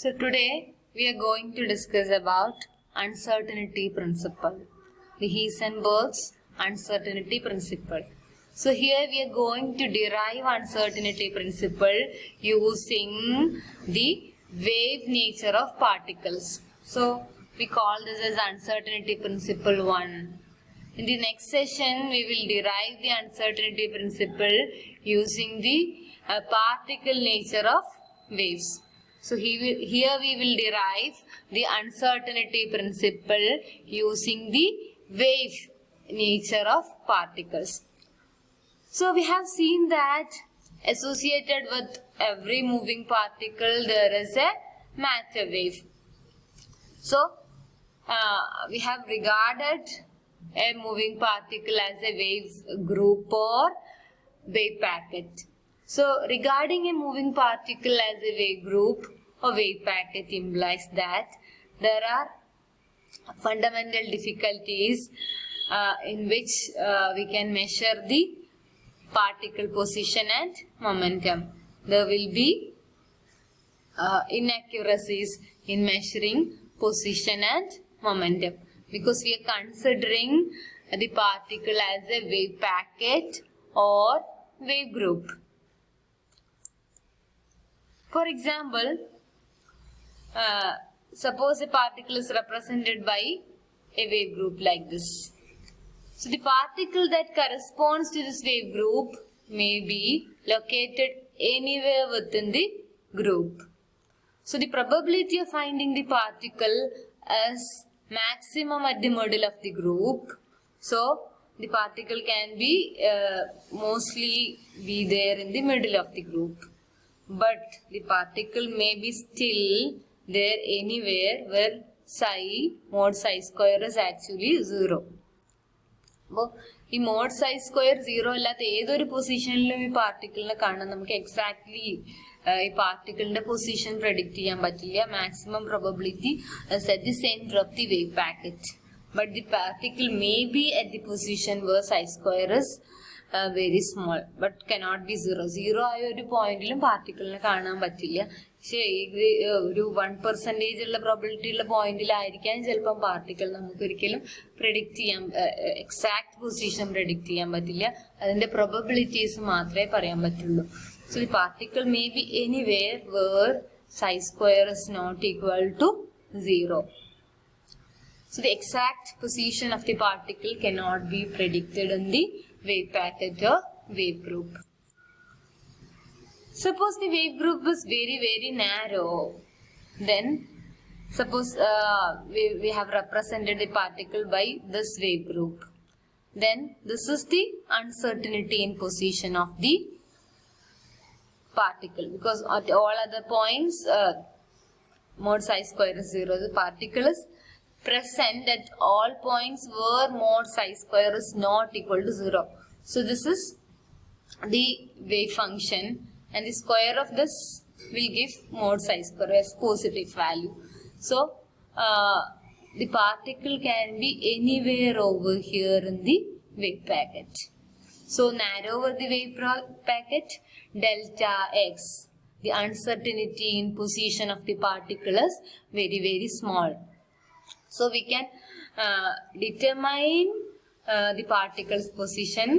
So today we are going to discuss about uncertainty principle, the Heisenberg's uncertainty principle. So here we are going to derive uncertainty principle using the wave nature of particles. So we call this as uncertainty principle 1. In the next session we will derive the uncertainty principle using the particle nature of waves. So here we will derive the uncertainty principle using the wave nature of particles. So we have seen that associated with every moving particle there is a matter wave. So we have regarded a moving particle as a wave group or wave packet. So regarding a moving particle as a wave group or wave packet implies that there are fundamental difficulties in which we can measure the particle position and momentum. There will be inaccuracies in measuring position and momentum because we are considering the particle as a wave packet or wave group. For example, suppose a particle is represented by a wave group like this. So the particle that corresponds to this wave group may be located anywhere within the group. So the probability of finding the particle is maximum at the middle of the group. So the particle can be mostly be there in the middle of the group. But the particle may be still there anywhere where psi, mod psi square is actually 0. ഈ mode സൈ square 0 അല്ലാത്ത ഏതൊരു പൊസിഷനിലും ഈ പാർട്ടിക്കിളിനെ കാണാൻ നമുക്ക് exactly ഈ പാർട്ടിക്കിളിന്റെ position predict ചെയ്യാൻ പറ്റില്ല. Maximum probability at the centre of the wave packet. But the particle may be at the position where psi square is very small but cannot be 0. 0 ആയ ഒരു പോയിന്റിലും പാർട്ടിക്കിളിനെ കാണാൻ പറ്റില്ല. പക്ഷേ ഒരു 1% ഉള്ള പ്രോബിലിറ്റി ഉള്ള പോയിന്റിലായിരിക്കാൻ ചിലപ്പം പാർട്ടിക്കിൾ നമുക്ക് ഒരിക്കലും പ്രെഡിക്റ്റ് ചെയ്യാൻ എക്സാക്ട് പൊസിഷൻ പ്രെഡിക്റ്റ് ചെയ്യാൻ പറ്റില്ല. അതിന്റെ പ്രോബബിലിറ്റീസ് മാത്രമേ പറയാൻ പറ്റുള്ളൂ. So the particle may be anywhere where psi square is not equal to 0. So the exact position of the particle cannot be predicted in the wave packet or wave group. Suppose the wave group is very narrow. Then suppose we have represented the particle by this wave group. Then this is the uncertainty in position of the particle because at all other points mod psi square is 0. The particle is present at all points where mod psi square is not equal to 0. So this is the wave function and the square of this will give mod psi square as positive value. So the particle can be anywhere over here in the wave packet. So narrower the wave packet, delta x, the uncertainty in position of the particle is very small. So we can determine the particle's position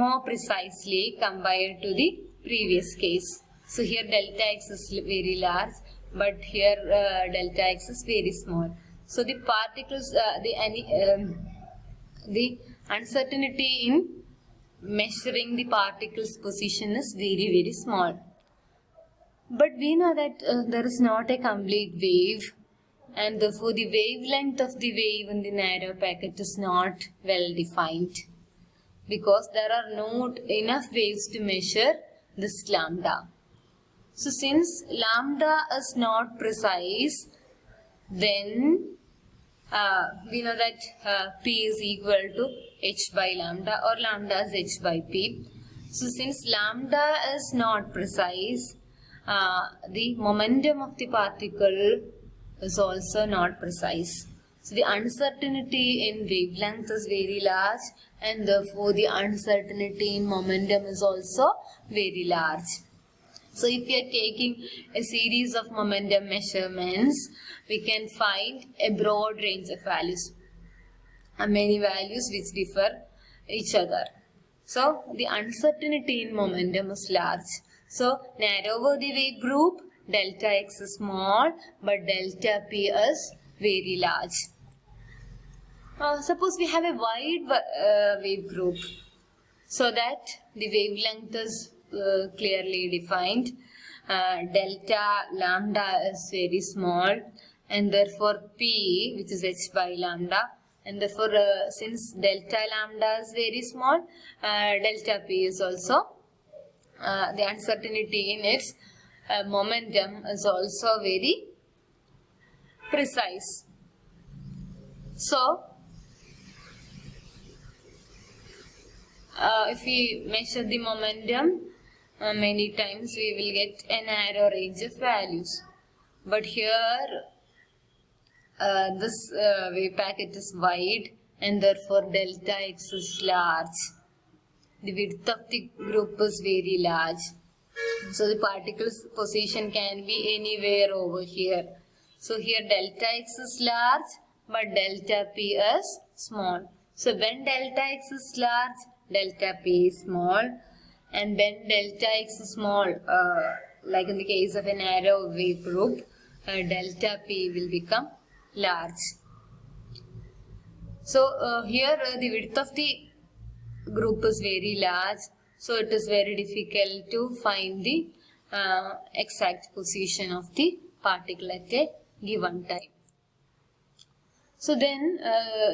more precisely compared to the previous case. So here delta x is very large, but here delta x is very small. So the particles, the uncertainty in measuring the particle's position is very small. But we know that there is not a complete wave. And therefore the wavelength of the wave in the narrow packet is not well defined because there are not enough waves to measure this lambda. So since lambda is not precise, then we know that p is equal to h by lambda or lambda is h by p. So since lambda is not precise, the momentum of the particle is also not precise. So the uncertainty in wavelength is very large and therefore the uncertainty in momentum is also very large. So if we are taking a series of momentum measurements, we can find a broad range of values. Many values which differ each other. So the uncertainty in momentum is large. So narrower the wave group, delta x is small, but delta p is very large. Suppose we have a wide wave group, so that the wavelength is clearly defined. Delta lambda is very small, and therefore p, which is h by lambda, and therefore since delta lambda is very small, delta p is also the uncertainty in its momentum is also very precise. So if we measure the momentum many times, we will get a narrow range of values. But here this wave packet is wide, and therefore delta x is large. The width of the group is very large. So the particle's position can be anywhere over here. So here delta x is large, but delta p is small. So when delta x is large, delta p is small, and when delta x is small, like in the case of a narrow wave group, delta p will become large. So here the width of the group is very large, so it is very difficult to find the exact position of the particle at a given time. So then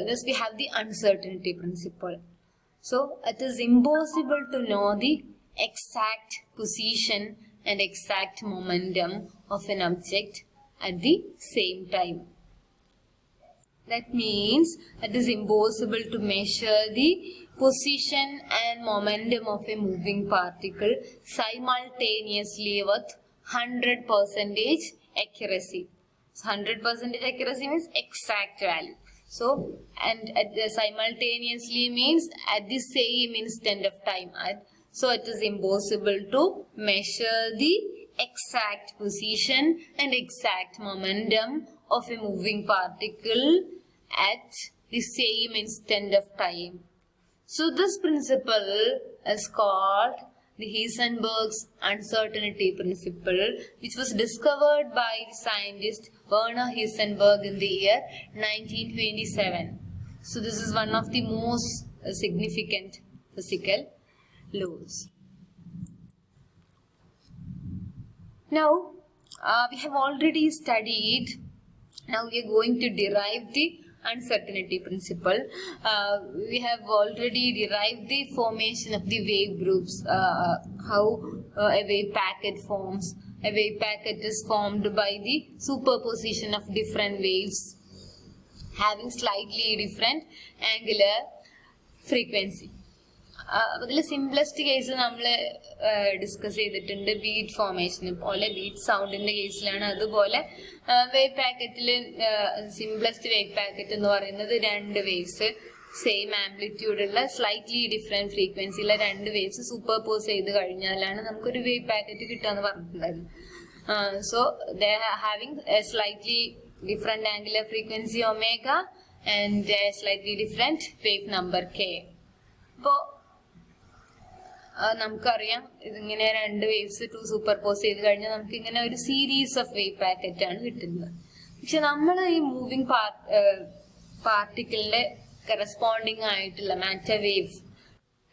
thus we have the uncertainty principle. So it is impossible to know the exact position and exact momentum of an object at the same time. That means it is impossible to measure the position and momentum of a moving particle simultaneously with 100% accuracy. So 100% accuracy means exact value. So, and simultaneously means at the same instant of time. So it is impossible to measure the exact position and exact momentum of a moving particle at the same instant of time. So this principle is called the Heisenberg's uncertainty principle, which was discovered by the scientist Werner Heisenberg in the year 1927. So this is one of the most significant physical laws. Now we have already studied. Now we are going to derive the uncertainty principle. We have already derived the formation of the wave groups, how a wave packet forms. A wave packet is formed by the superposition of different waves having slightly different angular frequency. The simplest case we discussed the beat formation. Beat sound in the case wave packet simplest wave packet two waves same amplitude slightly different frequency two waves superpose wave packet. So they are having a slightly different angular frequency omega and a slightly different wave number k. നമുക്കറിയാം ഇതിങ്ങനെ രണ്ട് waves superpose ചെയ്ത് കഴിഞ്ഞാൽ നമുക്ക് ഇങ്ങനെ ഒരു series of wave packet ആണ് കിട്ടുന്നത്. പക്ഷെ നമ്മൾ ഈ മൂവിങ് പാർട്ടിക്കിളിന്റെ കറസ്പോണ്ടിങ് ആയിട്ടുള്ള മാറ്റർ വേവ്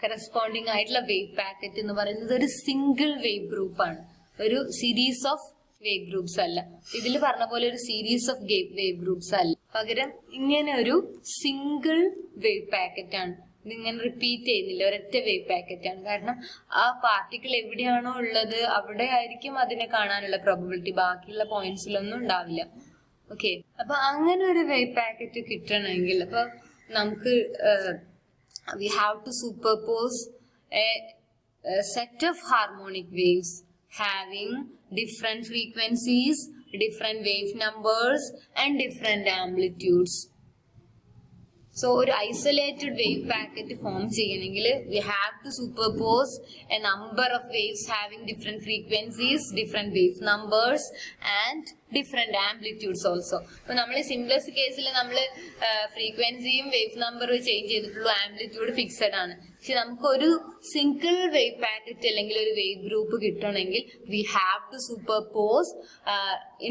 കറസ്പോണ്ടിങ് ആയിട്ടുള്ള വേവ് പാക്കറ്റ് എന്ന് പറയുന്നത് ഒരു സിംഗിൾ വേവ് ഗ്രൂപ്പാണ്, ഒരു സീരീസ് ഓഫ് വേവ് ഗ്രൂപ്പ്സ് അല്ല. ഇതിൽ പറഞ്ഞ പോലെ ഒരു സീരീസ് ഓഫ് വേവ് ഗ്രൂപ്പ്സ് അല്ല, പകരം ഇങ്ങനെ ഒരു സിംഗിൾ വേവ് പാക്കറ്റ് ആണ്. ഇതിങ്ങനെ റിപ്പീറ്റ് ചെയ്യുന്നില്ല, ഒരൊറ്റ വേവ് പാക്കറ്റ് ആണ്. കാരണം ആ പാർട്ടിക്കിൾ എവിടെയാണോ ഉള്ളത് അവിടെ ആയിരിക്കും അതിനെ കാണാനുള്ള പ്രോബബിലിറ്റി, ബാക്കിയുള്ള പോയിന്റ്സിലൊന്നും ഉണ്ടാവില്ല. ഓക്കെ, അപ്പൊ അങ്ങനെ ഒരു വേവ് പാക്കറ്റ് കിട്ടണമെങ്കിൽ അപ്പൊ നമുക്ക് we have to superpose a set of harmonic waves having different frequencies, different wave numbers and different amplitudes. So, ഒരു isolated wave packet form ചെയ്യണമെങ്കിൽ we have to superpose a number of waves having different frequencies, different wave numbers and different amplitudes also. അപ്പോൾ നമ്മൾ simplest കേസിൽ നമ്മൾ ഫ്രീക്വൻസിയും wave നമ്പറും change ചെയ്തിട്ടുള്ളൂ, amplitude fixed ആണ്. പക്ഷെ നമുക്ക് ഒരു സിംഗിൾ വേവ് പാക്കറ്റ് അല്ലെങ്കിൽ ഒരു വേവ് ഗ്രൂപ്പ് കിട്ടണമെങ്കിൽ we have to superpose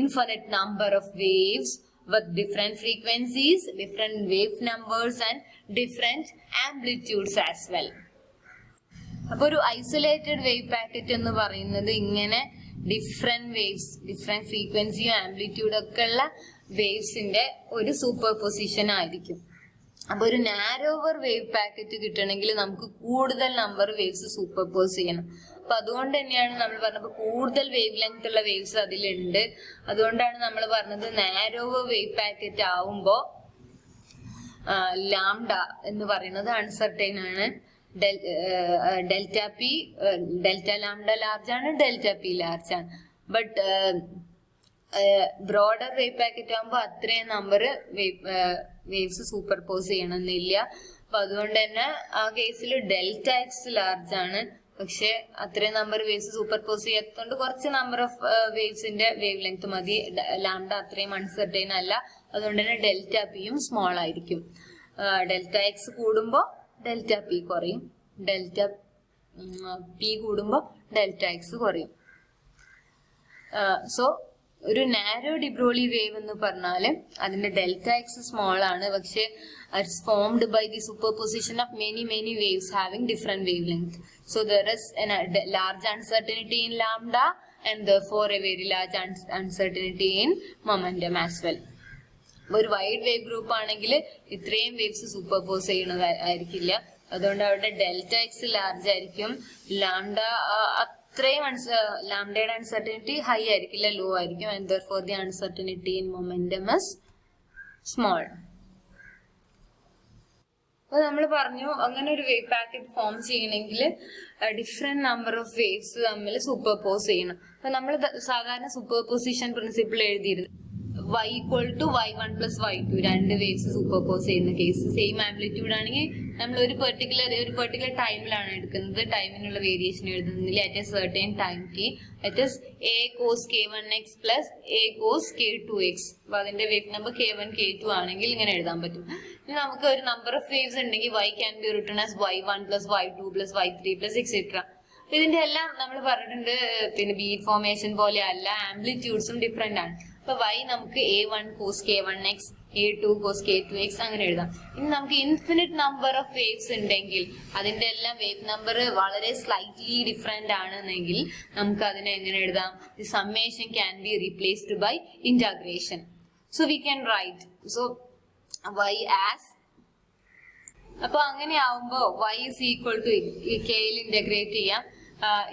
infinite number of waves with different frequencies, different wave numbers and different amplitudes as well. അപ്പോൾ ഒരു ഐസൊലേറ്റഡ് വേവ് പാക്കറ്റ് എന്ന് പറയുന്നത് ഇങ്ങനെ ഡിഫറെന്റ് വേവ്സ്, ഡിഫറെന്റ് ഫ്രീക്വൻസിയും ആംപ്ലിറ്റ്യൂഡും ഒക്കെ ഉള്ള വേവ്സിന്റെ ഒരു സൂപ്പർ പൊസിഷൻ ആയിരിക്കും. അപ്പൊ ഒരു നാരോവർ വേവ് പാക്കറ്റ് കിട്ടണമെങ്കിൽ നമുക്ക് കൂടുതൽ നമ്പർ വേവ്സ് സൂപ്പർപോസ് ചെയ്യണം. അപ്പൊ അതുകൊണ്ട് തന്നെയാണ് നമ്മൾ പറഞ്ഞത് കൂടുതൽ വേവ് ലെങ്ത് ഉള്ള വേവ്സ് അതിലുണ്ട്. അതുകൊണ്ടാണ് നമ്മൾ പറഞ്ഞത് നാരോവർ വേവ് പാക്കറ്റ് ആവുമ്പോ ലാംഡ എന്ന് പറയുന്നത് അൺസർട്ടൈൻ ആണ്. Delta P, delta lambda large ആണ്, ഡെൽറ്റ പി ലാർജ് ആണ്. ബട്ട് ബ്രോഡർ വേവ് പാക്കറ്റ് ആകുമ്പോൾ അത്രയും നമ്പർ വേവ്സ് സൂപ്പർപോസ് ചെയ്യണമെന്നില്ല. അപ്പൊ അതുകൊണ്ട് തന്നെ ആ കേസിൽ ഡെൽറ്റ എക്സ് ലാർജ് ആണ്, പക്ഷെ അത്രയും നമ്പർ വേവ്സ് സൂപ്പർപോസ് ചെയ്യാത്തതുകൊണ്ട് കുറച്ച് നമ്പർ ഓഫ് വേവ്സിന്റെ വേവ് ലെങ്ത് മതി. ലാംഡ അത്രയും അൺസർട്ടൈൻ അല്ല, അതുകൊണ്ട് തന്നെ ഡെൽറ്റ പിയും സ്മോൾ ആയിരിക്കും. ഡെൽറ്റ എക്സ് കൂടുമ്പോ ഡെൽറ്റ പി കുറയും, ഡെൽറ്റ പി കൂടുമ്പോ ഡെൽറ്റ എക്സ് കുറയും. സോ ഒരു നാരോ ഡിബ്രോളി വേവ് എന്ന് പറഞ്ഞാല് അതിന്റെ ഡെൽറ്റ എക്സ് സ്മോൾ ആണ്, പക്ഷെ it's formed by the superposition of many waves having different wave length. So there is large uncertainty in lambda and therefore a very large uncertainty in momentum as well. ഒരു wide wave group ആണെങ്കിൽ ഇത്രയും waves superpose ചെയ്യണതായിരിക്കില്ല, അതുകൊണ്ട് അവിടെ delta X large ആയിരിക്കും. Lambda അത്രയും ലാംഡയുടെ uncertainty high ആയിരിക്കില്ല, law ആയിരിക്കും. And therefore the uncertainty in momentum is small. അപ്പൊ നമ്മൾ പറഞ്ഞു അങ്ങനെ ഒരു വേവ് പാക്കറ്റ് ഫോം ചെയ്യണമെങ്കിൽ ഡിഫറെന്റ് നമ്പർ ഓഫ് വേവ്സ് തമ്മിൽ സൂപ്പർപോസ് ചെയ്യണം. അപ്പൊ നമ്മൾ സാധാരണ സൂപ്പർപോസിഷൻ പ്രിൻസിപ്പിൾ എഴുതിയിരുന്നു y equal to y1 plus y2 രണ്ട് വേവ്സ് സൂപ്പർപോസ് ചെയ്യുന്ന കേസ്. സെയിം ആംപ്ലിറ്റ്യൂഡ് ആണെങ്കിൽ നമ്മൾ ഒരു പെർട്ടിക്കുലർ ടൈമിലാണ് എടുക്കുന്നത്, ടൈമിനുള്ള വേരിയേഷൻ എഴുതുന്നില്ല. At A certain time t that is a cos k1x plus a cos k2x. അപ്പൊ അതിന്റെ വേവ് നമ്പർ k1 k2 ആണെങ്കിൽ ഇങ്ങനെ എഴുതാൻ പറ്റും. ഇനി നമുക്ക് ഒരു നമ്പർ ഓഫ് വേവ്സ് ഉണ്ടെങ്കിൽ y can be written as y1 plus y2 plus y3 plus etc. ഇതിന്റെ എല്ലാം നമ്മൾ പറഞ്ഞിട്ടുണ്ട്, പിന്നെ ബീറ്റ് ഫോർമേഷൻ പോലെ അല്ല, ആംപ്ലിറ്റ്യൂഡ്സും ഡിഫറെന്റ് ആണ്. അപ്പൊ y നമുക്ക് a1 cos k1x, a2 cos k2x അങ്ങനെ എഴുതാം. ഇനി നമുക്ക് ഇൻഫിനിറ്റ് നമ്പർ ഓഫ് വേവ്സ് ഉണ്ടെങ്കിൽ അതിന്റെ എല്ലാം വേവ് നമ്പർ വളരെ സ്ലൈറ്റ്ലി ഡിഫറെന്റ് ആണെന്നെങ്കിൽ നമുക്ക് അതിനെ എങ്ങനെ എഴുതാം? The summation can be replaced by integration. So we can write y as, അപ്പൊ അങ്ങനെ ആവുമ്പോ y is equal to kയിൽ ഇന്റഗ്രേറ്റ് ചെയ്യാം.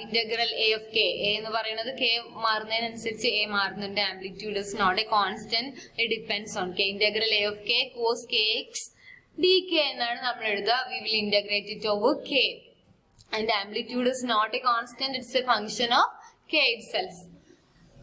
Integral A of K, A എന്ന് പറയുന്നത് കെ മാറുന്നതിനനുസരിച്ച് എ മാറുന്നുണ്ട്. Amplitude is not a constant, it depends on K. Integral A of K cos K X D K എന്നാണ് നമ്മൾ എഴുതുക. We will integrate it over k and amplitude is not a constant, it's a function of k itself.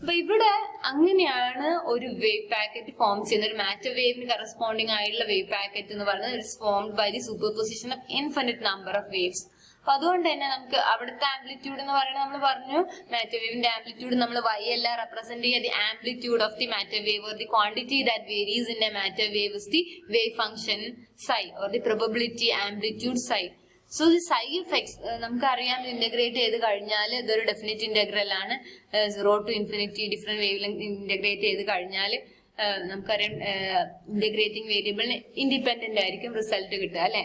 അപ്പൊ ഇവിടെ അങ്ങനെയാണ് ഒരു wave packet form ചെയ്യുന്നത്. ഒരു matter വേവിന് കറസ്പോണ്ടിങ് ആയിട്ടുള്ള വേവ് പാക്കറ്റ് എന്ന് പറയുന്നത് it's formed by the superposition of infinite number of waves. അപ്പൊ അതുകൊണ്ട് തന്നെ നമുക്ക് അവിടുത്തെ ആംപ്ലിറ്റ്യൂഡ് എന്ന് പറയുന്നത് നമ്മൾ പറഞ്ഞു മാറ്റർ വേവിന്റെ ആംപ്ലിറ്റ്യൂഡ് നമ്മൾ y അല്ല റെപ്രസെന്റ് ചെയ്യുക. The amplitude of the matter wave or the quantity that varies in A matter wave is the wave function psi or the probability amplitude psi. So the psi of x നമുക്കറിയാം, integrate ചെയ്ത് കഴിഞ്ഞാൽ ഇതൊരു definite integral ആണ്. 0 to infinity different wave length integrate ചെയ്ത് കഴിഞ്ഞാൽ നമുക്കറിയാം integrating വേരിയബിളിന് independent ആയിരിക്കും റിസൾട്ട് കിട്ടുക അല്ലെ.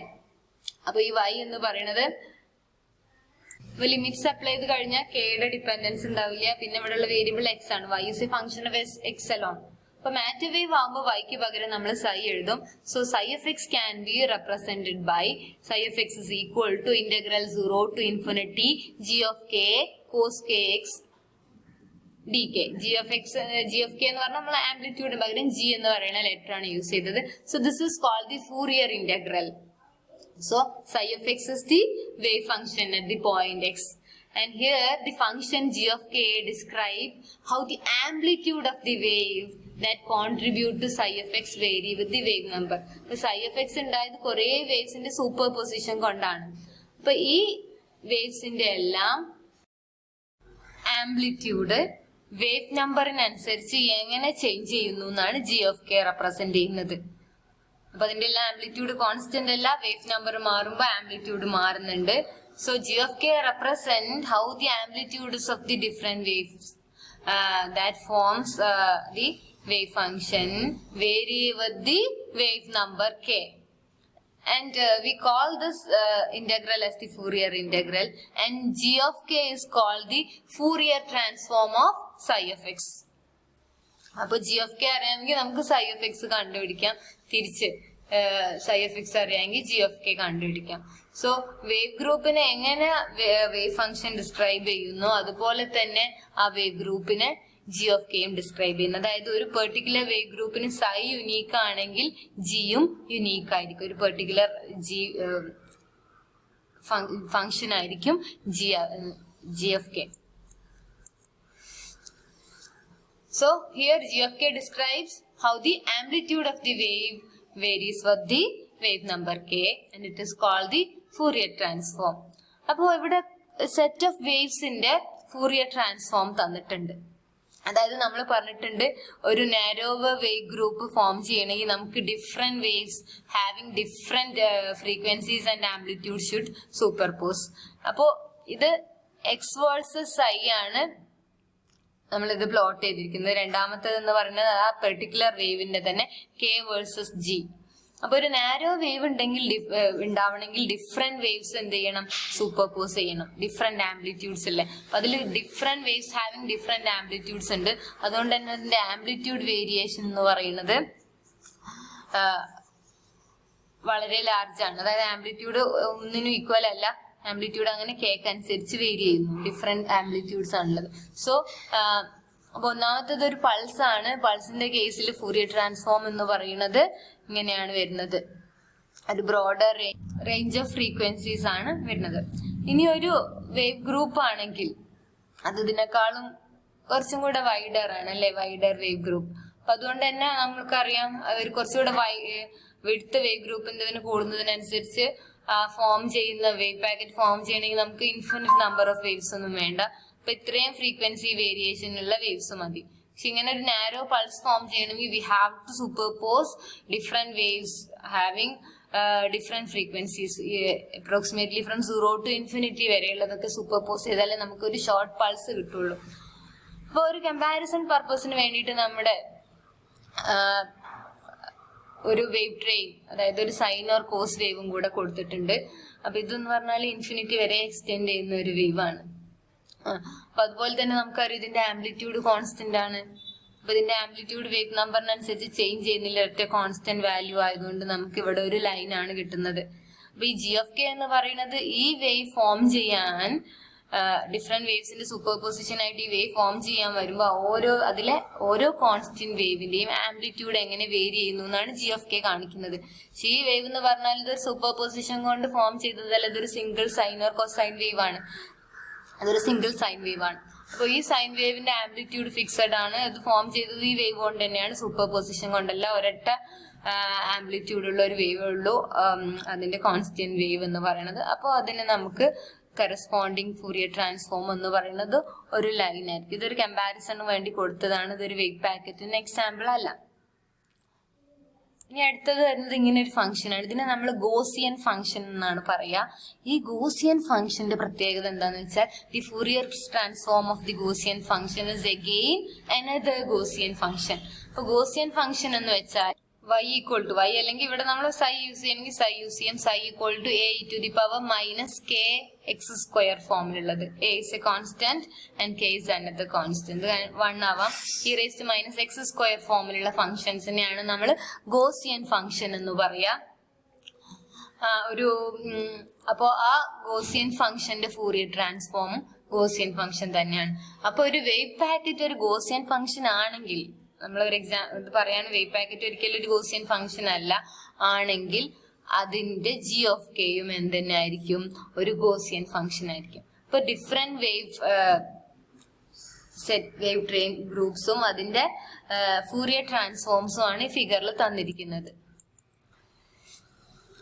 അപ്പൊ ഈ y എന്ന് പറയുന്നത് ലിമിറ്റ്സ് അപ്ലൈ ചെയ്ത് കഴിഞ്ഞാൽ കെയുടെ ഡിപെൻഡൻസ് ഉണ്ടാവില്ല. പിന്നെ ഇവിടെയുള്ള വേരിയബിൾ എക്സ് ആണ്. y is a function of x alone. അപ്പൊ മാറ്റർ വേവ് ആകുമ്പോൾ yക്ക് പകരം നമ്മൾ psi എഴുതും. So psi of x can be represented by psi of x is equal to integral 0 to infinity g of k cos kx dk. g of k എന്ന് പറഞ്ഞാൽ നമ്മൾ ആംപ്ലിറ്റ്യൂഡിന് പകരം g എന്ന് പറയുന്ന ലെറ്റർ ആണ് യൂസ് ചെയ്തത്. So this is called the Fourier integral. So psi of x is the wave function at the point x And here the function g of k describe how the amplitude of the wave that contribute to psi of x vary with the wave number. So psi of x ഉണ്ടായത് കുറേ വേവ്സിന്റെ super position കൊണ്ടാണ്. അപ്പൊ ഈ വേവ്സിന്റെ എല്ലാം amplitude wave നമ്പറിനനുസരിച്ച് എങ്ങനെ change ചെയ്യുന്നു എന്നാണ് G of K represent ചെയ്യുന്നത്. അപ്പൊ അതിന്റെ എല്ലാം ആംപ്ലിറ്റ്യൂഡ് കോൺസ്റ്റന്റ് അല്ല, വേവ് നമ്പർ മാറുമ്പോൾ ആംപ്ലിറ്റ്യൂഡ് മാറുന്നുണ്ട്. So g of k represent how the amplitudes of the different waves that forms the wave function vary with the wave number k. And we call this integral as the Fourier integral, and g of k is called the Fourier transform of psi of x. അപ്പോൾ g of k അറിയാമെങ്കിൽ നമുക്ക് psi of x കണ്ടുപിടിക്കാം, തിരിച്ച് psi of x അറിയാമെങ്കിൽ g of k കണ്ടുപിടിക്കാം. So wave ഗ്രൂപ്പിനെ എങ്ങനെ wave function describe ചെയ്യുന്നു അതുപോലെ തന്നെ ആ വേവ് ഗ്രൂപ്പിനെ ജി ഓഫ് കെയും ഡിസ്ക്രൈബ് ചെയ്യുന്നു. അതായത് ഒരു പെർട്ടിക്കുലർ വേവ് ഗ്രൂപ്പിന് സൈ യുണീക്ക് ആണെങ്കിൽ ജിയും യുണീക്ക് ആയിരിക്കും. ഒരു പെർട്ടിക്കുലർ ജി ഫംഗ്ഷൻ ആയിരിക്കും G of K. So here g of k describes how the amplitude of the wave varies with the wave number k, and it is called the Fourier transform. അപ്പോൾ ഇവിടെ set of വേവ്സിന്റെ Fourier transform തന്നിട്ടുണ്ട്. അതായത് നമ്മൾ പറഞ്ഞിട്ടുണ്ട് ഒരു narrower wave group form ചെയ്യണമെങ്കിൽ നമുക്ക് different waves having different frequencies and amplitude should superpose. അപ്പോൾ ഇത് എക്സ് വേഴ്സസ് ഐ ആണ് നമ്മളിത് പ്ലോട്ട് ചെയ്തിരിക്കുന്നത്. രണ്ടാമത്തേത് എന്ന് പറയുന്നത് ആ പെർട്ടിക്കുലർ വേവിന്റെ തന്നെ കെ വേഴ്സസ് ജി. അപ്പൊ ഒരു നാരോ വേവ് ഉണ്ടാവണമെങ്കിൽ ഡിഫറെന്റ് വേവ്സ് എന്ത് ചെയ്യണം, സൂപ്പർപോസ് ചെയ്യണം. ഡിഫറെന്റ് ആംപ്ലിറ്റ്യൂഡ്സ് അല്ലേ, അപ്പൊ അതിൽ different waves having different amplitudes ഉണ്ട്. അതുകൊണ്ട് തന്നെ അതിന്റെ ആംപ്ലിറ്റ്യൂഡ് വേരിയേഷൻ എന്ന് പറയുന്നത് വളരെ ലാർജ് ആണ്. അതായത് ആംപ്ലിറ്റ്യൂഡ് ഒന്നിനും ഈക്വൽ അല്ല, ആംപ്ലിറ്റ്യൂഡ് അങ്ങനെ കേക്ക് അനുസരിച്ച് വേരി ചെയ്യുന്നു. ഡിഫറെന്റ് ആംപ്ലിറ്റ്യൂഡ്സ് ആണുള്ളത്. സോ അപ്പൊ ഒന്നാമത്തേത് ഒരു പൾസ് ആണ്. പൾസിന്റെ കേസിൽ ഫൂറിയർ ട്രാൻസ്ഫോം എന്ന് പറയുന്നത് ഇങ്ങനെയാണ് വരുന്നത്. ഒരു ബ്രോഡർ റേഞ്ച് ഓഫ് ഫ്രീക്വൻസീസ് ആണ് വരുന്നത്. ഇനി ഒരു വേവ് ഗ്രൂപ്പ് ആണെങ്കിൽ അത് ഇതിനേക്കാളും കുറച്ചും കൂടെ വൈഡർ ആണ് അല്ലെ, വൈഡർ വേവ് ഗ്രൂപ്പ്. അപ്പൊ അതുകൊണ്ട് തന്നെ നമ്മൾക്കറിയാം അവർ കുറച്ചുകൂടെ വിഡ്ത്ത് വേവ് ഗ്രൂപ്പിന്റെ കൂടുന്നതിനനുസരിച്ച് ഫോം ചെയ്യുന്ന വേവ് പാക്കറ്റ് ഫോം ചെയ്യണമെങ്കിൽ നമുക്ക് ഇൻഫിനിറ്റ് നമ്പർ ഓഫ് വേവ്സ് ഒന്നും വേണ്ട. അപ്പൊ ഇത്രയും ഫ്രീക്വൻസി വേരിയേഷൻ ഉള്ള വേവ്സ് മതി. പക്ഷെ ഇങ്ങനെ ഒരു നാരോ പൾസ് ഫോം ചെയ്യണമെങ്കിൽ we have to superpose different waves having different frequencies. Approximately from 0 to infinity വരെയുള്ളതൊക്കെ സൂപ്പർപോസ് ചെയ്താലേ നമുക്ക് ഒരു ഷോർട്ട് പൾസ് കിട്ടുള്ളൂ. അപ്പൊ ഒരു കമ്പാരിസൺ പർപ്പസിന് വേണ്ടിയിട്ട് നമ്മുടെ ഒരു വേവ് ട്രെയിൻ, അതായത് ഒരു സൈൻ ഓർ കോസ് വേവും കൂടെ കൊടുത്തിട്ടുണ്ട്. അപ്പൊ ഇതെന്ന് പറഞ്ഞാൽ ഇൻഫിനിറ്റി വരെ എക്സ്റ്റെൻഡ് ചെയ്യുന്ന ഒരു വേവ് ആണ്. അപ്പൊ അതുപോലെ തന്നെ നമുക്കറിയാം ഇതിന്റെ ആംപ്ലിറ്റ്യൂഡ് കോൺസ്റ്റന്റ് ആണ്. അപ്പൊ ഇതിന്റെ ആംപ്ലിറ്റ്യൂഡ് വേവ് നമ്പറിനനുസരിച്ച് ചേഞ്ച് ചെയ്യുന്നില്ല, ഒറ്റ കോൺസ്റ്റന്റ് വാല്യൂ ആയതുകൊണ്ട് നമുക്ക് ഇവിടെ ഒരു ലൈൻ ആണ് കിട്ടുന്നത്. അപ്പൊ ഈ ജി ഓഫ് കെ എന്ന് പറയുന്നത് ഈ വേവ് ഫോം ചെയ്യാൻ ഡിഫറെന്റ് വേവ്സിന്റെ സൂപ്പർ പൊസിഷൻ ആയിട്ട് ഈ വേവ് ഫോം ചെയ്യാൻ വരുമ്പോൾ അതിലെ ഓരോ കോൺസ്റ്റന്റ് വേവിന്റെയും ആംപ്ലിറ്റ്യൂഡ് എങ്ങനെ വേരി ചെയ്യുന്നു എന്നാണ് ജി ഓഫ് കെ കാണിക്കുന്നത്. പക്ഷെ ഈ വേവ് എന്ന് പറഞ്ഞാൽ ഇതൊരു സൂപ്പർ പൊസിഷൻ കൊണ്ട് ഫോം ചെയ്തതല്ല, ഇതൊരു single sine or cosine wave ആണ്. അതൊരു സിംഗിൾ സൈൻ വേവ് ആണ്. അപ്പോൾ ഈ സൈൻ വേവിന്റെ ആംപ്ലിറ്റ്യൂഡ് ഫിക്സഡ് ആണ്. അത് ഫോം ചെയ്തത് ഈ വേവ് കൊണ്ട് തന്നെയാണ്, സൂപ്പർ പൊസിഷൻ കൊണ്ടല്ല. ഒരൊറ്റ ആംപ്ലിറ്റ്യൂഡ് ഉള്ള ഒരു വേവ് ഉള്ളൂ അതിന്റെ കോൺസ്റ്റന്റ് വേവ് എന്ന് പറയുന്നത്. അപ്പോൾ അതിന് നമുക്ക് കറസ്പോണ്ടിങ് ഫൂറിയർ ട്രാൻസ്ഫോം എന്ന് പറയുന്നത് ഒരു ലൈൻ ആയിരിക്കും. ഇതൊരു കമ്പാരിസണ് വേണ്ടി കൊടുത്തതാണ്, ഇതൊരു വേവ് പാക്കറ്റിന് എക്സാമ്പിൾ അല്ല. ഇനി അടുത്തത് വരുന്നത് ഇങ്ങനെ ഒരു ഫംഗ്ഷൻ ആണ്. ഇതിനെ നമ്മൾ ഗോസിയൻ ഫംഗ്ഷൻ എന്നാണ് പറയാ. ഈ ഗോസിയൻ ഫംഗ്ഷന്റെ പ്രത്യേകത എന്താന്ന് വെച്ചാൽ the Fourier transform of the Gaussian function is again another Gaussian function. അപ്പൊ ഗോസിയൻ ഫംഗ്ഷൻ എന്ന് വെച്ചാൽ y ഈക്വൽ ടു y, അല്ലെങ്കിൽ ഇവിടെ നമ്മൾ സൈ യൂസ് ചെയ്യണമെങ്കിൽ സൈ യൂസ് ചെയ്യാം. Psi equal to a to the power minus k x square ഫോമിലുള്ളത്. a is a constant and k is another constant. 1 ആവാം. e raised to minus x square ഫോമിലുള്ള ഫംഗ്ഷൻസിനെയാണ് നമ്മൾ Gaussian function എന്ന് പറയാ. അപ്പോ ആ ഗോസിയൻ ഫംഗ്ഷന്റെ ഫൂറിയർ ട്രാൻസ്ഫോം ഗോസിയൻ ഫംഗ്ഷൻ തന്നെയാണ്. അപ്പൊ ഒരു വേവ് പാക്കറ്റ് ഒരു ഗോസിയൻ ഫംഗ്ഷൻ ആണെങ്കിൽ, നമ്മളൊരു ഇത് പറയാണ് വേവ് പാക്കറ്റ് ഒരിക്കലും ഒരു ഗോസിയൻ ഫംഗ്ഷൻ അല്ല ആണെങ്കിൽ അതിന്റെ ജി ഓഫ് കെയും എന്തെന്നായിരിക്കും, ഒരു ഗോസിയൻ ഫംഗ്ഷൻ ആയിരിക്കും. ഇപ്പൊ ഡിഫറെന്റ് വേവ് ട്രെയിൻ ഗ്രൂപ്പ്സും അതിന്റെ ഫൂറിയർ ട്രാൻസ്ഫോംസും ആണ് ഈ ഫിഗറിൽ തന്നിരിക്കുന്നത്.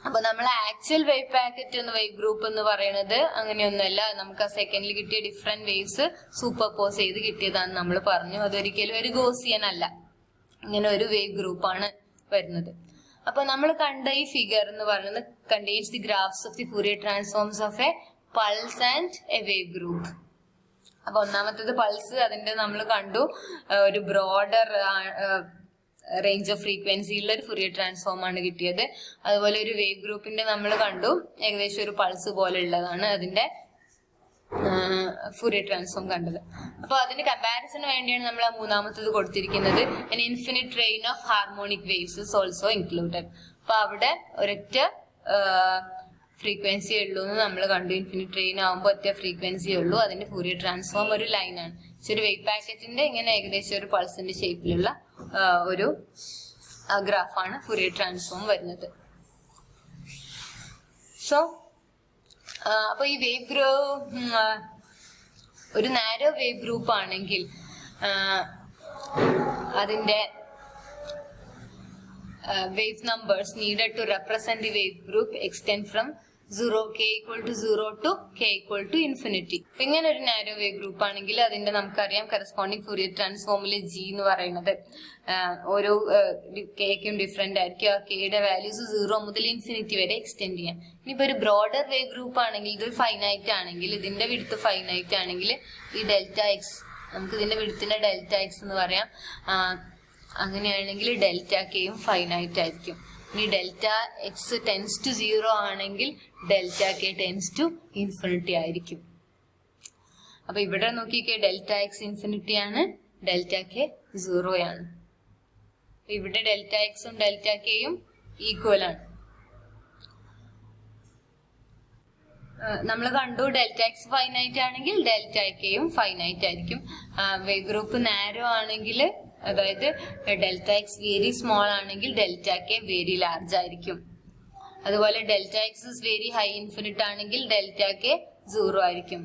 അപ്പൊ നമ്മൾ ആക്ച്വൽ വേവ് പാക്കറ്റ് എന്ന വേവ് ഗ്രൂപ്പ് എന്ന് പറയുന്നത് അങ്ങനെയൊന്നുമല്ല. നമുക്ക് ആ സെക്കൻഡിൽ കിട്ടിയ ഡിഫറെന്റ് വേവ്സ് സൂപ്പർ പോസ് ചെയ്ത് കിട്ടിയതാണെന്ന് നമ്മൾ പറഞ്ഞു. അതൊരിക്കലും ഒരു ഗോസിയൻ അല്ല, ഇങ്ങനെ ഒരു വേവ് ഗ്രൂപ്പാണ് വരുന്നത്. അപ്പൊ നമ്മൾ കണ്ട ഈ ഫിഗർ എന്ന് പറയുന്നത് contains the graphs of the Fourier transforms of a pulse and a wave group. അപ്പൊ ഒന്നാമത്തേത് പൾസ്, അതിന്റെ നമ്മൾ കണ്ടു ഒരു ബ്രോഡർ റേഞ്ച് ഓഫ് ഫ്രീക്വൻസിയുള്ള ഒരു ഫുറിയർ ട്രാൻസ്ഫോം ആണ് കിട്ടിയത്. അതുപോലെ ഒരു വേവ് ഗ്രൂപ്പിന്റെ നമ്മൾ കണ്ടു ഏകദേശം ഒരു പൾസ് പോലെ ഉള്ളതാണ് അതിന്റെ ഫുറിയർ ട്രാൻസ്ഫോം കണ്ടത്. അപ്പൊ അതിന്റെ കമ്പാരിസണിന് വേണ്ടിയാണ് നമ്മൾ ആ മൂന്നാമത്തത് കൊടുത്തിരിക്കുന്നത്. an infinite train of harmonic waves is also included. അപ്പൊ അവിടെ ഒരൊറ്റ ഫ്രീക്വൻസി ഉള്ളൂ എന്ന് നമ്മൾ കണ്ടു. ഇൻഫിനിറ്റ് ട്രെയിൻ ആകുമ്പോൾ ഒറ്റ ഫ്രീക്വൻസി ഉള്ളൂ. അതിന്റെ ഫൂറിയർ ട്രാൻസ്ഫോം ഒരു ലൈനാണ്. ഒരു വേവ് പാക്കറ്റിന്റെ ഇങ്ങനെ ഏകദേശം ഒരു പൾസിന്റെ ഷേപ്പിലുള്ള ഒരു ഗ്രാഫാണ് ഫൂറിയർ ട്രാൻസ്ഫോം വരുന്നത്. സോ അപ്പൊ ഈ വേവ് ഒരു നാരോ വേവ് ഗ്രൂപ്പ് ആണെങ്കിൽ അതിന്റെ wave numbers needed to represent the wave group extend from 0 k equal to 0 to k equal to infinity. ഇങ്ങനെ ഒരു നാരോ വേവ് ഗ്രൂപ്പ് ആണെങ്കിൽ അതിന്റെ നമുക്കറിയാം കറസ്പോണ്ടിങ് ഫൂറിയർ ട്രാൻസ്ഫോമിലെ ജി എന്ന് പറയുന്നത് ഓരോ കേക്കും ഡിഫറെന്റ് ആയിരിക്കും. ആ കെയുടെ വാല്യൂസ് 0 മുതൽ ഇൻഫിനിറ്റി വരെ എക്സ്റ്റെൻഡ് ചെയ്യാം. ഇനിയിപ്പോ ഒരു ബ്രോഡർ വേവ് ഗ്രൂപ്പ് ആണെങ്കിൽ ഇതൊരു ഫൈനൈറ്റ് ആണെങ്കിൽ ഇതിന്റെ വിഡ്ത്ത് ഫൈനൈറ്റ് ആണെങ്കിൽ ഈ ഡെൽറ്റ എക്സ് നമുക്ക് ഇതിന്റെ വിഡ്ത്തിന്റെ ഡെൽറ്റ എക്സ് എന്ന് പറയാം. അങ്ങനെയാണെങ്കിൽ ഡെൽറ്റ കെയും ഫൈനൈറ്റ് ആയിരിക്കും. ഇനി ഡെൽറ്റ എക്സ് ടെൻസ് ടു 0 ആണെങ്കിൽ delta k tends to infinity ആയിരിക്കും. അപ്പൊ ഇവിടെ നോക്കിക്കേ ഡെൽറ്റ എക്സ് ഇൻഫിനിറ്റി ആണ്, ഡെൽറ്റ കെ 0 ആണ്. ഇവിടെ ഡെൽറ്റ എക്സും ഡെൽറ്റ കെയും ഈക്വൽ ആണ്. നമ്മൾ കണ്ടു ഡെൽറ്റ എക്സ് ഫൈനൈറ്റ് ആണെങ്കിൽ ഡെൽറ്റ കെയും ഫൈനൈറ്റ് ആയിരിക്കും. വേവ് ഗ്രൂപ്പ് നാരോ ആണെങ്കിൽ അതായത് ഡെൽറ്റ എക്സ് വെരി സ്മോൾ ആണെങ്കിൽ ഡെൽറ്റ കെ വെരി ലാർജ് ആയിരിക്കും. അതുപോലെ delta X is very high infinite ആണെങ്കിൽ ഡെൽറ്റ കെ 0 ആയിരിക്കും.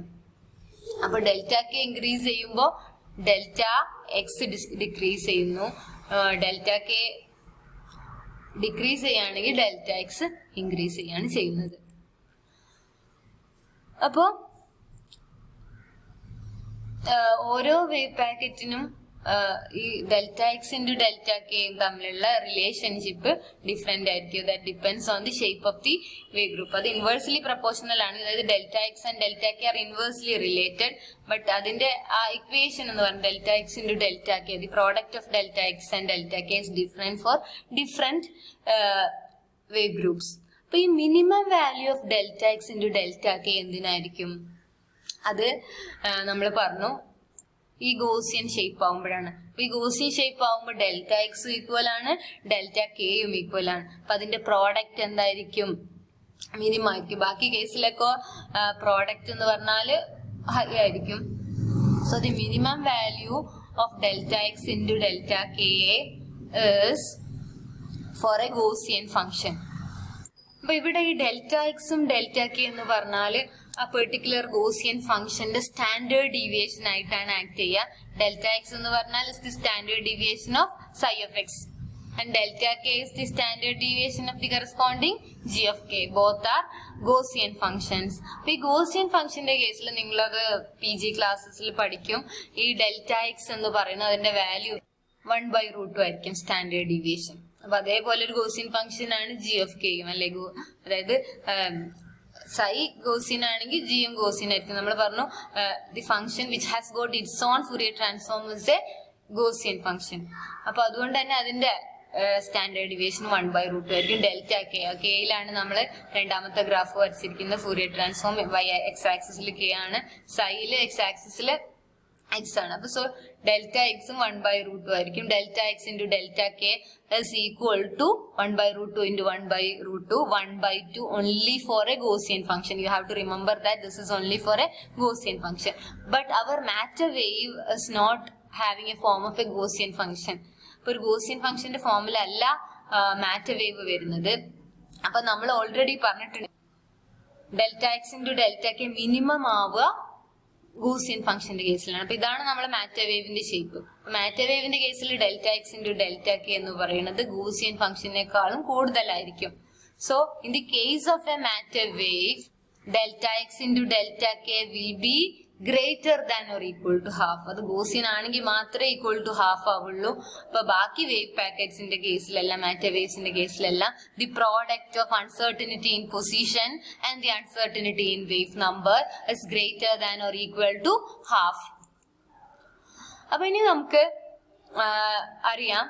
അപ്പൊ ഡെൽറ്റ കെ ഇൻക്രീസ് ചെയ്യുമ്പോൾ ഡെൽറ്റ എക്സ് ഡിക്രീസ് ചെയ്യുന്നു. ഡെൽറ്റ കെ ഡിക്രീസ് ചെയ്യുകയാണെങ്കിൽ ഡെൽറ്റ എക്സ് ഇൻക്രീസ് ചെയ്യാണ് ചെയ്യുന്നത്. അപ്പോ ഓരോ വേവ് പാക്കറ്റിനും ഈ ഡെൽറ്റ എക്സ് ഇൻറ്റു ഡെൽറ്റ കെയും തമ്മിലുള്ള റിലേഷൻഷിപ്പ് ഡിഫറെന്റ് ആയിരിക്കും. That depends on the shape of the wave group. അത് ഇൻവേഴ്സ്ലി പ്രൊപ്പോർഷണൽ ആണ്. അതായത് delta x and delta k are inversely related. But അതിന്റെ ആ ഇക്വേഷൻ എന്ന് പറഞ്ഞാൽ delta X into delta k the product of delta x and delta k is different for different wave groups. അപ്പൊ ഈ minimum value of delta X into delta k എന്തിനായിരിക്കും? അത് നമ്മൾ പറഞ്ഞു ഈ ഗോസിയൻ ഷേപ്പ് ആവുമ്പോഴാണ്. അപ്പൊ ഈ ഗോസിയൻ ഷേപ്പ് ആവുമ്പോൾ ഡെൽറ്റ എക്സും ഈക്വൽ ആണ്, ഡെൽറ്റ കെയും ഈക്വൽ ആണ്. അപ്പൊ അതിന്റെ പ്രോഡക്റ്റ് എന്തായിരിക്കും? മിനിമം ആയിരിക്കും. ബാക്കി കേസിലൊക്കെ പ്രോഡക്റ്റ് എന്ന് പറഞ്ഞാൽ ഹൈ ആയിരിക്കും. So the minimum value of delta X into delta k is for a Gaussian function. അപ്പൊ ഇവിടെ ഈ ഡെൽറ്റ എക്സും ഡെൽറ്റ കെ എന്ന് പറഞ്ഞാല് ആ പെർട്ടിക്കുലർ ഗോസിയൻ ഫംഗ്ഷന്റെ സ്റ്റാൻഡേർഡ് ഡീവിയേഷൻ ആയിട്ടാണ് ആക്ട് ചെയ്യുക. ഡെൽറ്റ എക്സ് എന്ന് പറഞ്ഞാൽ is the standard deviation of psi of x and delta k is the standard deviation of the corresponding g of k. Both are Gaussian functions. അപ്പൊ ഈ Gaussian ഫംഗ്ഷന്റെ കേസിൽ നിങ്ങളത് PG ക്ലാസ്സസിൽ പഠിക്കും. ഈ ഡെൽറ്റ എക്സ് എന്ന് പറയുന്നത് അതിന്റെ വാല്യൂ 1/√2 ആയിരിക്കും സ്റ്റാൻഡേർഡ് ഡീവിയേഷൻ. അപ്പൊ അതേപോലെ ഒരു ഗോസിയൻ ഫംഗ്ഷൻ ആണ് ജി ഓഫ് കെയും അല്ലെ. അതായത് സൈ ഗോസിയൻ ആണെങ്കിൽ ജിയും ഗോസിയൻ ആയിരിക്കും. നമ്മൾ പറഞ്ഞു the function which has got it's on Fourier transform is A Gaussian function. അപ്പൊ അതുകൊണ്ട് തന്നെ അതിന്റെ സ്റ്റാൻഡേർഡ് ഡീവിയേഷൻ 1/√2 ആയിരിക്കും. ഡെൽറ്റ കെ കെയിലാണ് നമ്മൾ രണ്ടാമത്തെ ഗ്രാഫ് വരച്ചിരിക്കുന്നത്. ഫൂറിയർ ട്രാൻസ്ഫോം എക്സ് ആക്സിസിൽ കെ ആണ്, സൈയില് എക്സ് ആക്സിസിൽ എക്സ് ആണ്. അപ്പൊ സോ ഡെൽറ്റ എക്സും 1/√2 ആയിരിക്കും. Delta X into delta K is equal to 1/√2 into 1/√2, 1/2 only for a Gaussian function. You have to remember that this is only for a Gaussian function. But our matter wave is not having a form of a Gaussian function. ഇപ്പൊ ഒരു Gaussian ഫംഗ്ഷന്റെ ഫോമിലല്ല matter wave വരുന്നത്. അപ്പൊ നമ്മൾ already പറഞ്ഞിട്ടുണ്ട് delta X into delta K minimum ആവുക ഗൂസിയൻ ഫംഗ്ഷന്റെ കേസിലാണ്. അപ്പൊ ഇതാണ് നമ്മുടെ മാറ്റർ വേവിന്റെ ഷേപ്പ്. മാറ്റർ വേവിന്റെ കേസിൽ delta X into delta K എന്ന് പറയുന്നത് ഗൂസിയൻ ഫംഗ്ഷനേക്കാളും കൂടുതലായിരിക്കും. So in the case of a matter wave delta X into delta K will be greater than or equal to half. അത് ഗോസിയൻ ആണെങ്കിൽ മാത്രമേ ഈക്വൽ ടു ഹാഫ് ആവുള്ളൂ. അപ്പൊ ബാക്കി വേവ് പാക്കറ്റ്സിന്റെ കേസിലെല്ലാം മാറ്റർ വേവ്സിന്റെ കേസിലെല്ലാം the product of uncertainty in position and the uncertainty in wave number is greater than or equal to half. അപ്പൊ ഇനി നമുക്ക് അറിയാം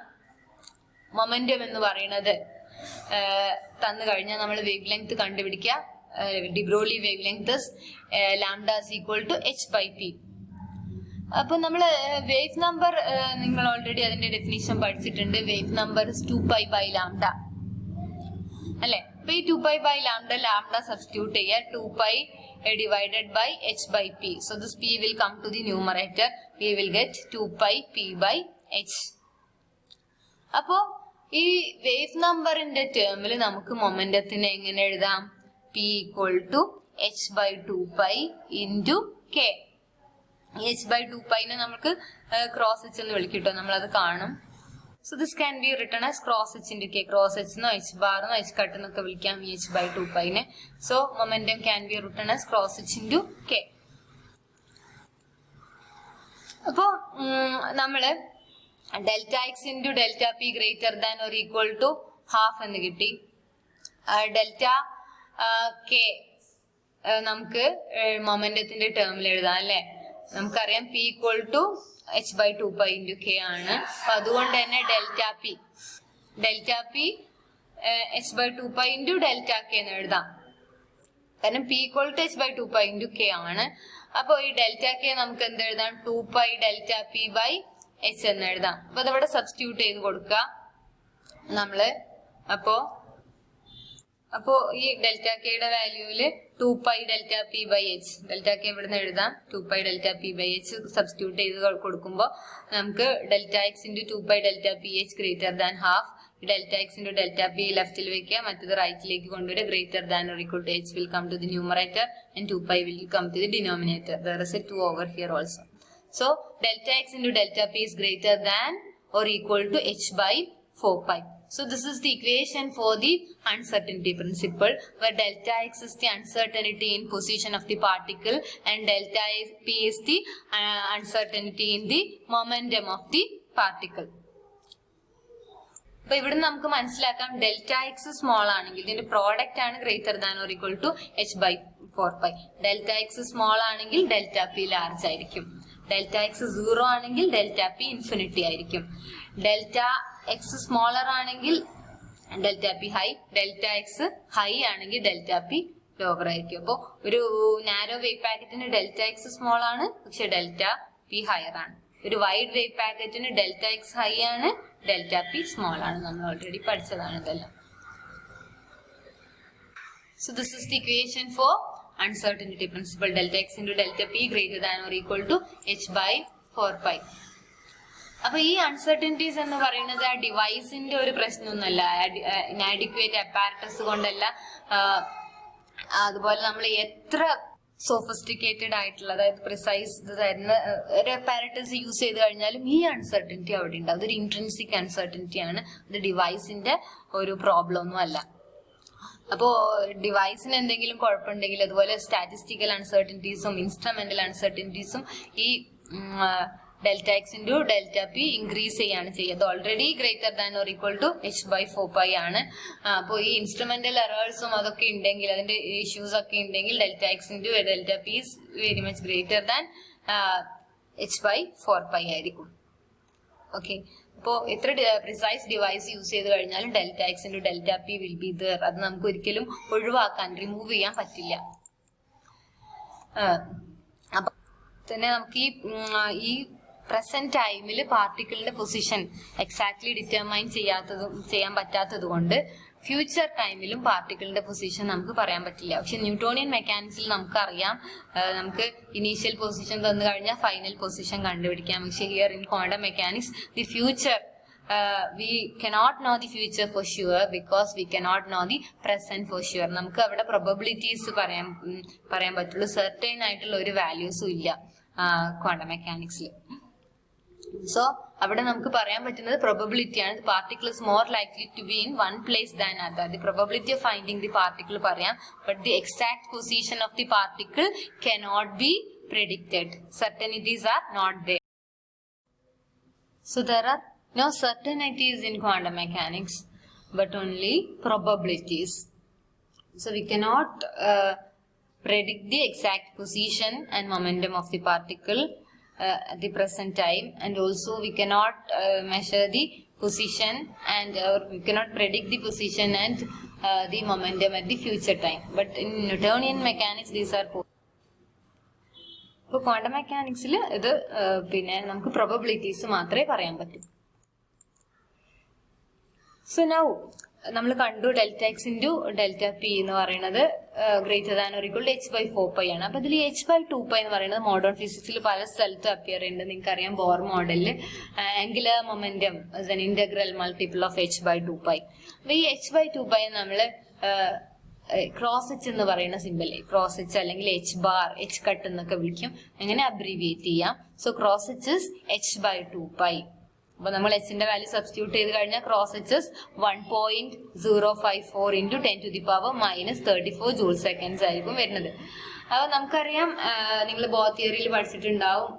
മൊമെന്റം എന്ന് പറയുന്നത് തന്നു കഴിഞ്ഞാൽ നമ്മൾ വേവ് ലെങ്ത് കണ്ടുപിടിക്കുക. de Broglie wavelength is lambda is equal to h by p. അപ്പൊ നമ്മള് വേവ് നമ്പർ നിങ്ങൾ ഓൾറെഡി അതിന്റെ ഡെഫിനിഷൻ പഠിച്ചിട്ടുണ്ട്. വേവ് നമ്പർ 2π by lambda അല്ലെ. അപ്പൊ ഈ 2π by lambda സബ്സ്റ്റിറ്റ്യൂട്ട് ചെയ്യുക. 2π divided by h by p. So this p will come to the numerator. We will get 2π p by h. അപ്പോ ഈ വേവ് നമ്പറിന്റെ ടേമിൽ നമുക്ക് മൊമെന്റത്തിനെ എങ്ങനെ എഴുതാം? P equal to h by 2π into k. h by 2π നെ നമുക്ക് ക്രോസ് h എന്ന് വിളിക്കട്ടോ, നമ്മളത് കാണും. So this can be written as cross h into k. Cross h എന്നോ h bar എന്നോ h cut എന്നൊക്കെ വിളിക്കാം ഈ h by 2π നെ. So momentum can be written as cross h into k. അപ്പോ നമ്മള് delta X into delta p greater than or equal to half എന്ന് കിട്ടി. ഡെൽറ്റ കെ നമുക്ക് മൊമെന്റത്തിന്റെ ടേമിൽ എഴുതാം അല്ലെ. നമുക്കറിയാം p equal to h by 2π into k ആണ്. അപ്പൊ അതുകൊണ്ട് തന്നെ delta p h by 2π into delta K എന്ന് എഴുതാം. കാരണം p equal to h by 2π into k ആണ്. അപ്പൊ ഈ ഡെൽറ്റ കെ നമുക്ക് എന്ത് എഴുതാം? 2π ഡെൽറ്റ പി ബൈ h എന്ന് എഴുതാം. അപ്പൊ അതവിടെ സബ്സ്റ്റിറ്റ്യൂട്ട് ചെയ്ത് കൊടുക്കുക നമ്മള്. അപ്പോ ഈ ഡെൽറ്റ കെയുടെ വാല്യൂല് 2π delta P by H, delta K ഇവിടുന്ന് എഴുതാം. 2π delta P by H substitute ചെയ്ത് കൊടുക്കുമ്പോൾ നമുക്ക് delta X into 2π delta P H greater than half. Delta X into delta P ലെഫ്റ്റിൽ വെക്കുക, മറ്റത് റൈറ്റിലേക്ക് കൊണ്ടുവരിക. Greater than or equal to H will come to the numerator and 2π will come to the denominator. There is a 2 over here also. So delta x into delta p is greater than or equal to h by 4π. So this is the equation for the uncertainty principle, where delta x is the uncertainty in position of the particle and delta p is the uncertainty in the momentum of the particle. അപ്പൊ ഇവിടെ നമുക്ക് മനസ്സിലാക്കാം delta X small ആണെങ്കിൽ ഇതിന്റെ product ആണ് greater than or equal to h by 4π. Delta X small ആണെങ്കിൽ delta P large ആയിരിക്കും. Delta X 0 ആണെങ്കിൽ ഡെൽറ്റ പി ഇൻഫിനിറ്റി ആയിരിക്കും. ഡെൽറ്റ എക്സ് സ്മോളർ ആണെങ്കിൽ delta P high, delta X high ആണെങ്കിൽ delta P lower ആയിരിക്കും. അപ്പോൾ ഒരു നാരോ വേവ് പാക്കറ്റിന് ഡെൽറ്റ എക്സ് സ്മോൾ ആണ്, പക്ഷെ ഡെൽറ്റ പി ഹയർ ആണ്. ഒരു വൈഡ് വേവ് പാക്കറ്റിന് ഡെൽറ്റ എക്സ് ഹൈ ആണ്, ഡെൽറ്റ പി സ്മോൾ ആണ്. നമ്മൾ ഓൾറെഡി പഠിച്ചതാണ് ഇതെല്ലാം. So this is the equation for uncertainty principle. Delta x into delta p greater than or equal to h by 4π. അപ്പൊ ഈ അൺസർട്ടനിറ്റീസ് എന്ന് പറയുന്നത് ആ ഡിവൈസിന്റെ ഒരു പ്രശ്നമൊന്നുമല്ല, ഇനാഡിക്വേറ്റ് അപ്പാരറ്റസ് കൊണ്ടല്ല. അതുപോലെ നമ്മൾ എത്ര സോഫിസ്റ്റിക്കേറ്റഡ് ആയിട്ടുള്ള, അതായത് പ്രിസൈസ് തരുന്ന ഒരു അപ്പാരറ്റസ് യൂസ് ചെയ്ത് കഴിഞ്ഞാലും ഈ അൺസർട്ടനിറ്റി അവിടെ ഉണ്ട്. അതൊരു ഇൻട്രിൻസിക് അൺസർട്ടനിറ്റി ആണ്, അത് ഡിവൈസിന്റെ ഒരു പ്രോബ്ലം ഒന്നും അല്ല. അപ്പോ ഡിവൈസിന് എന്തെങ്കിലും കുഴപ്പമുണ്ടെങ്കിൽ, അതുപോലെ സ്റ്റാറ്റിസ്റ്റിക്കൽ അൺസർട്ടനിറ്റീസും ഇൻസ്ട്രുമെന്റൽ അൺസർട്ടനിറ്റീസും ഈ delta X into delta p increase ചെയ്യാണ് ചെയ്യുക. Already greater than or equal to h by 4π ആണ്. അപ്പോൾ ഈ ഇൻസ്ട്രുമെന്റൽ എറേഴ്സും അതൊക്കെ ഉണ്ടെങ്കിൽ, അതിന്റെ ഇഷ്യൂസ് ഒക്കെ ഉണ്ടെങ്കിൽ delta X into delta P is very much greater than h by 4π ആയിരിക്കും. ഓക്കെ, അപ്പോൾ എത്ര പ്രിസൈസ് ഡിവൈസ് യൂസ് ചെയ്ത് കഴിഞ്ഞാലും delta X into delta P will be there. അത് നമുക്ക് ഒരിക്കലും ഒഴിവാക്കാൻ, റിമൂവ് ചെയ്യാൻ പറ്റില്ല. അപ്പൊ തന്നെ നമുക്ക് ഈ പ്രസന്റ് ടൈമിൽ പാർട്ടിക്കിളിന്റെ പൊസിഷൻ എക്സാക്ട്ലി ഡിറ്റർമൈൻ ചെയ്യാൻ പറ്റാത്തത് കൊണ്ട് ഫ്യൂച്ചർ ടൈമിലും പാർട്ടിക്കിളിന്റെ പൊസിഷൻ നമുക്ക് പറയാൻ പറ്റില്ല. പക്ഷെ ന്യൂട്ടോണിയൻ മെക്കാനിക്സിൽ നമുക്കറിയാം, നമുക്ക് ഇനീഷ്യൽ പൊസിഷൻ തന്നു കഴിഞ്ഞാൽ ഫൈനൽ പൊസിഷൻ കണ്ടുപിടിക്കാം. പക്ഷെ here in quantum mechanics the future we cannot know the future for sure because we cannot know the present for sure. നമുക്ക് അവിടെ probabilities പറയാൻ പറ്റുള്ളൂ. certain ആയിട്ടുള്ള ഒരു വാല്യൂസും ഇല്ല ക്വാണ്ടം മെക്കാനിക്സിൽ. സോ അവിടെ നമുക്ക് പറയാൻ പറ്റുന്നത് probability ആണ്. The particle is more likely to be in one place than other. The probability of finding the particle പറയാം, but the exact position of the particle cannot be predicted. Certainties are not there. So there are no certainties in quantum mechanics, but only probabilities. So we cannot predict the exact position and momentum of the particle at the present time, and also we cannot measure the position and we cannot predict the position and the momentum at the future time. But in Newtonian mechanics these are possible. ഇപ്പോൾ quantum മെക്കാനിക്സിൽ ഇത് പിന്നെ നമുക്ക് probabilities മാത്രമേ പറയാൻ പറ്റൂ. So now നമ്മൾ കണ്ടു delta X into delta p എന്ന് പറയുന്നത് greater than or equal to h/4π ആണ്. അപ്പൊ ഇതിൽ h/2π എന്ന് പറയുന്നത് മോഡേൺ ഫിസിക്സിൽ പല സ്ഥലത്തും അപ്പിയർ ചെയ്യുന്നുണ്ട്. നിങ്ങൾക്ക് അറിയാം ബോർ മോഡലിൽ angular momentum as an integral multiple of h/2π. അപ്പൊ ഈ h/2π നമ്മൾ ക്രോസ് എച്ച് എന്ന് പറയുന്ന സിമ്പിൾ, ക്രോസ് എച്ച് അല്ലെങ്കിൽ h കട്ട് എന്നൊക്കെ വിളിക്കും, അങ്ങനെ അബ്രീവിയേറ്റ് ചെയ്യാം. So cross H is h/2π. അപ്പൊ നമ്മൾ എച്ചിന്റെ വാല്യൂ സബ്സ്റ്റിറ്റ്യൂട്ട് ചെയ്ത് കഴിഞ്ഞാൽ cross H is 1.054 into 10⁻³ -34 joule seconds ആയിരിക്കും വരുന്നത്. അപ്പൊ നമുക്കറിയാം, നിങ്ങൾ ബോത്ത് തിയറിയിൽ പഠിച്ചിട്ടുണ്ടാവും,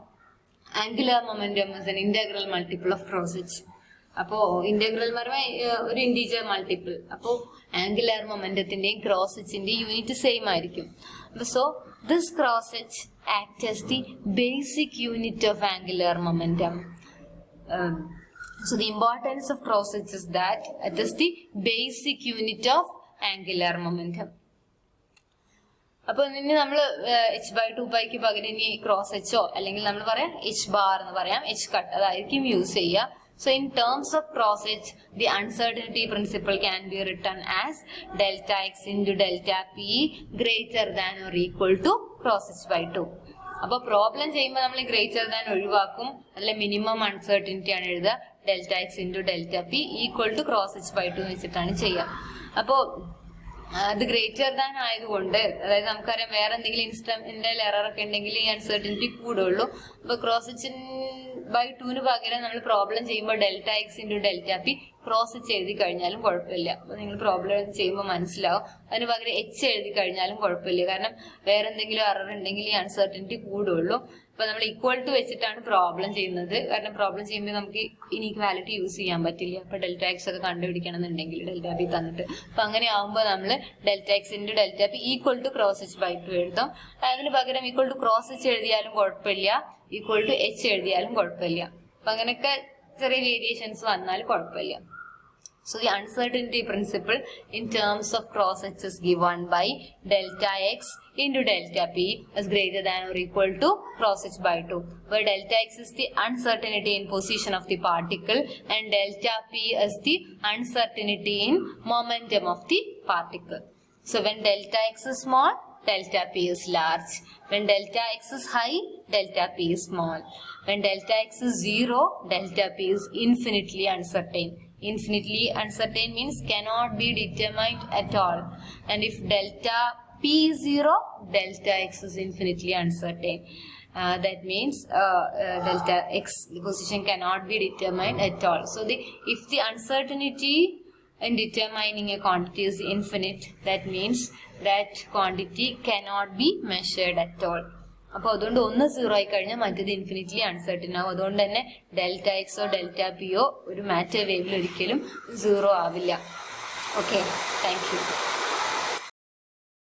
angular momentum is an integral multiple of cross H. അപ്പോ ഇന്റഗ്രൽ ഒരു ഇന്റീജർ മൾട്ടിപ്പിൾ, അപ്പോ ആംഗുലർ മൊമെന്റത്തിന്റെയും ക്രോസ് എച്ചിന്റെയും യൂണിറ്റ് സെയിം ആയിരിക്കും. So this cross H act as the basic unit of angular momentum. So the importance of cross edge is that it is the basic unit of angular momentum. അപ്പൊ ഇനി നമ്മൾ h/2πക്ക് പകരം ഇനി cross echo അല്ലെങ്കിൽ നമ്മൾ പറയാം h bar എന്ന് പറയാം, h കട്ട് അതായിരിക്കും യൂസ് ചെയ്യുക. So in terms of cross edge, the uncertainty principle can be written as delta x into delta p greater than or equal to cross h/2. അപ്പൊ problem ചെയ്യുമ്പോൾ നമ്മൾ greater than ഒഴിവാക്കും, അല്ലെ minimum uncertainty ആണ് എഴുതുക. Delta X into delta p equal to cross h/2 എന്ന് വെച്ചിട്ടാണ് ചെയ്യുക. അപ്പോ അത് ഗ്രേറ്റർ ദാൻ ആയതുകൊണ്ട്, അതായത് നമുക്കറിയാം വേറെ എന്തെങ്കിലും ഇൻസ്റ്റന്റൽ എറർ ഒക്കെ ഉണ്ടെങ്കിൽ ഈ അൺസർട്ടിനിറ്റി കൂടുള്ളൂ. അപ്പൊ ക്രോസ് h/2 പകരം നമ്മൾ പ്രോബ്ലം ചെയ്യുമ്പോൾ delta X into delta P cross H എഴുതി കഴിഞ്ഞാലും കുഴപ്പമില്ല. അപ്പൊ നിങ്ങൾ പ്രോബ്ലം ചെയ്യുമ്പോൾ മനസ്സിലാവും. അതിന് പകരം എച്ച് എഴുതി കഴിഞ്ഞാലും കുഴപ്പമില്ല, കാരണം വേറെ എന്തെങ്കിലും എറർ ഉണ്ടെങ്കിൽ ഈ അൺസർട്ടിനിറ്റി കൂടുള്ളൂ. അപ്പൊ നമ്മൾ ഈക്വൽ ടു വെച്ചിട്ടാണ് പ്രോബ്ലം ചെയ്യുന്നത്, കാരണം പ്രോബ്ലം ചെയ്യുമ്പോൾ നമുക്ക് ഇനീക്വാലിറ്റി യൂസ് ചെയ്യാൻ പറ്റില്ല. അപ്പൊ ഡെൽറ്റ എക്സ് ഒക്കെ കണ്ടുപിടിക്കണം എന്നുണ്ടെങ്കിൽ ഡെൽറ്റ പി തന്നിട്ട്, അപ്പൊ അങ്ങനെ ആവുമ്പോൾ നമ്മൾ delta X into delta p equal to cross h/2 എഴുതും. അതിന് പകരം ഈക്വൽ ടു ക്രോസ് എച്ച് എഴുതിയാലും കുഴപ്പമില്ല, ഈക്വൽ ടു എച്ച് എഴുതിയാലും കുഴപ്പമില്ല. അപ്പൊ അങ്ങനെയൊക്കെ ചെറിയ വേരിയേഷൻസ് വന്നാൽ കുഴപ്പമില്ല. So the uncertainty principle in terms of cross h is given by delta x into delta p is greater than or equal to cross h/2, where delta x is the uncertainty in position of the particle and delta p is the uncertainty in momentum of the particle. So when delta x is small, delta p is large. When delta x is high, delta p is small. When delta x is 0, delta p is infinitely uncertain. Infinitely uncertain means cannot be determined at all. And if delta p is 0, delta x is infinitely uncertain. That means delta x, the position cannot be determined at all. So if the uncertainty in determining a quantity is infinite, that means that quantity cannot be measured at all. അപ്പൊ അതുകൊണ്ട് ഒന്ന് 0 ആയി കഴിഞ്ഞാൽ മറ്റേത് infinitely uncertain ആവും. അതുകൊണ്ട് തന്നെ delta എക്സോ delta പിയോ ഒരു മാറ്റർ വേവിൽ ഒരിക്കലും 0 ആവില്ല. Okay, thank you.